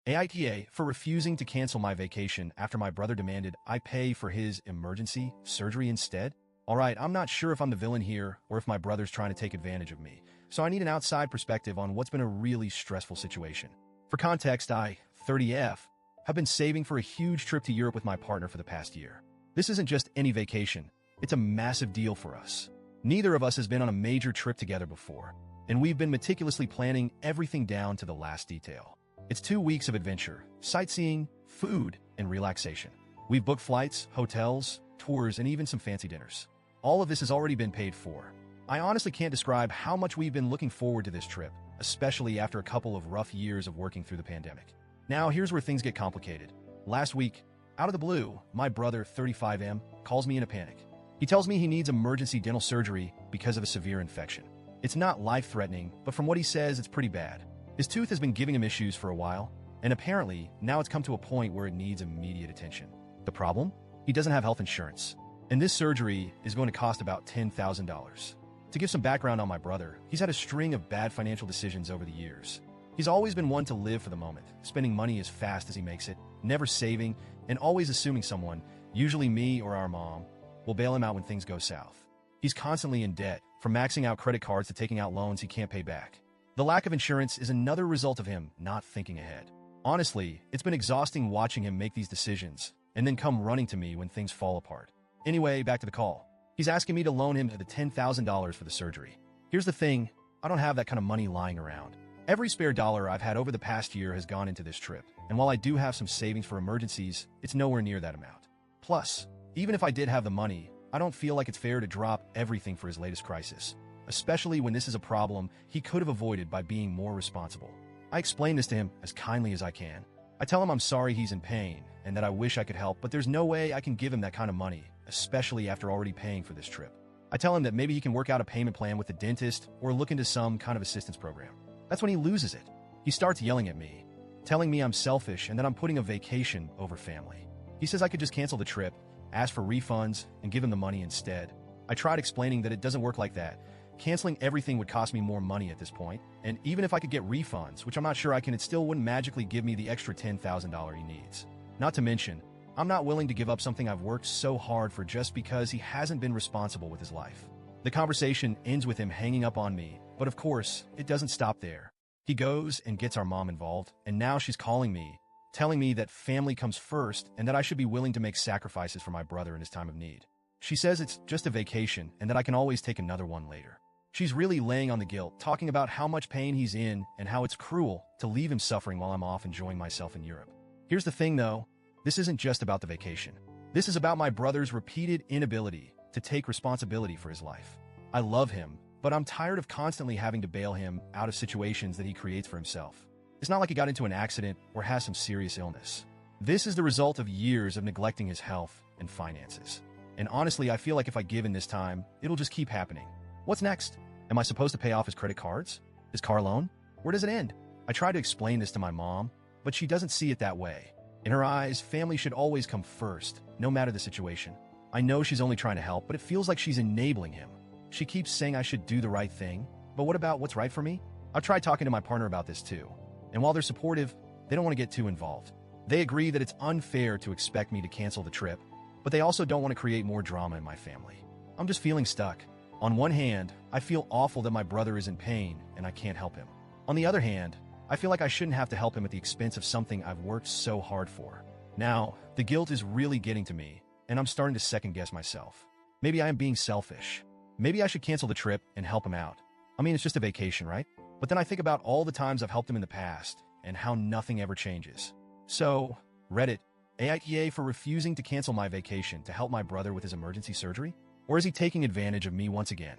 AITA for refusing to cancel my vacation after my brother demanded I pay for his emergency surgery instead? Alright, I'm not sure if I'm the villain here or if my brother's trying to take advantage of me, so I need an outside perspective on what's been a really stressful situation. For context, I, 30F, have been saving for a huge trip to Europe with my partner for the past year. This isn't just any vacation, it's a massive deal for us. Neither of us has been on a major trip together before, and we've been meticulously planning everything down to the last detail. It's 2 weeks of adventure, sightseeing, food, and relaxation. We've booked flights, hotels, tours, and even some fancy dinners. All of this has already been paid for. I honestly can't describe how much we've been looking forward to this trip, especially after a couple of rough years of working through the pandemic. Now, here's where things get complicated. Last week, out of the blue, my brother, 35M, calls me in a panic. He tells me he needs emergency dental surgery because of a severe infection. It's not life-threatening, but from what he says, it's pretty bad. His tooth has been giving him issues for a while, and apparently, now it's come to a point where it needs immediate attention. The problem? He doesn't have health insurance, and this surgery is going to cost about $10,000. To give some background on my brother, he's had a string of bad financial decisions over the years. He's always been one to live for the moment, spending money as fast as he makes it, never saving, and always assuming someone, usually me or our mom, will bail him out when things go south. He's constantly in debt, from maxing out credit cards to taking out loans he can't pay back. The lack of insurance is another result of him not thinking ahead. Honestly, it's been exhausting watching him make these decisions, and then come running to me when things fall apart. Anyway, back to the call. He's asking me to loan him the $10,000 for the surgery. Here's the thing, I don't have that kind of money lying around. Every spare dollar I've had over the past year has gone into this trip, and while I do have some savings for emergencies, it's nowhere near that amount. Plus, even if I did have the money, I don't feel like it's fair to drop everything for his latest crisis, especially when this is a problem he could have avoided by being more responsible. I explain this to him as kindly as I can. I tell him I'm sorry he's in pain and that I wish I could help, but there's no way I can give him that kind of money, especially after already paying for this trip. I tell him that maybe he can work out a payment plan with the dentist or look into some kind of assistance program. That's when he loses it. He starts yelling at me, telling me I'm selfish and that I'm putting a vacation over family. He says I could just cancel the trip, ask for refunds, and give him the money instead. I tried explaining that it doesn't work like that. Canceling everything would cost me more money at this point, and even if I could get refunds, which I'm not sure I can, it still wouldn't magically give me the extra $10,000 he needs. Not to mention, I'm not willing to give up something I've worked so hard for just because he hasn't been responsible with his life. The conversation ends with him hanging up on me, but of course, it doesn't stop there. He goes and gets our mom involved, and now she's calling me, telling me that family comes first and that I should be willing to make sacrifices for my brother in his time of need. She says it's just a vacation and that I can always take another one later. She's really laying on the guilt, talking about how much pain he's in and how it's cruel to leave him suffering while I'm off enjoying myself in Europe. Here's the thing though, this isn't just about the vacation. This is about my brother's repeated inability to take responsibility for his life. I love him, but I'm tired of constantly having to bail him out of situations that he creates for himself. It's not like he got into an accident or has some serious illness. This is the result of years of neglecting his health and finances. And honestly, I feel like if I give in this time, it'll just keep happening. What's next? Am I supposed to pay off his credit cards? His car loan? Where does it end? I try to explain this to my mom, but she doesn't see it that way. In her eyes, family should always come first, no matter the situation. I know she's only trying to help, but it feels like she's enabling him. She keeps saying I should do the right thing, but what about what's right for me? I've tried talking to my partner about this too, and while they're supportive, they don't want to get too involved. They agree that it's unfair to expect me to cancel the trip, but they also don't want to create more drama in my family. I'm just feeling stuck. On one hand, I feel awful that my brother is in pain and I can't help him. On the other hand, I feel like I shouldn't have to help him at the expense of something I've worked so hard for. Now, the guilt is really getting to me, and I'm starting to second-guess myself. Maybe I am being selfish. Maybe I should cancel the trip and help him out. I mean, it's just a vacation, right? But then I think about all the times I've helped him in the past and how nothing ever changes. So, Reddit, AITA for refusing to cancel my vacation to help my brother with his emergency surgery? Or is he taking advantage of me once again?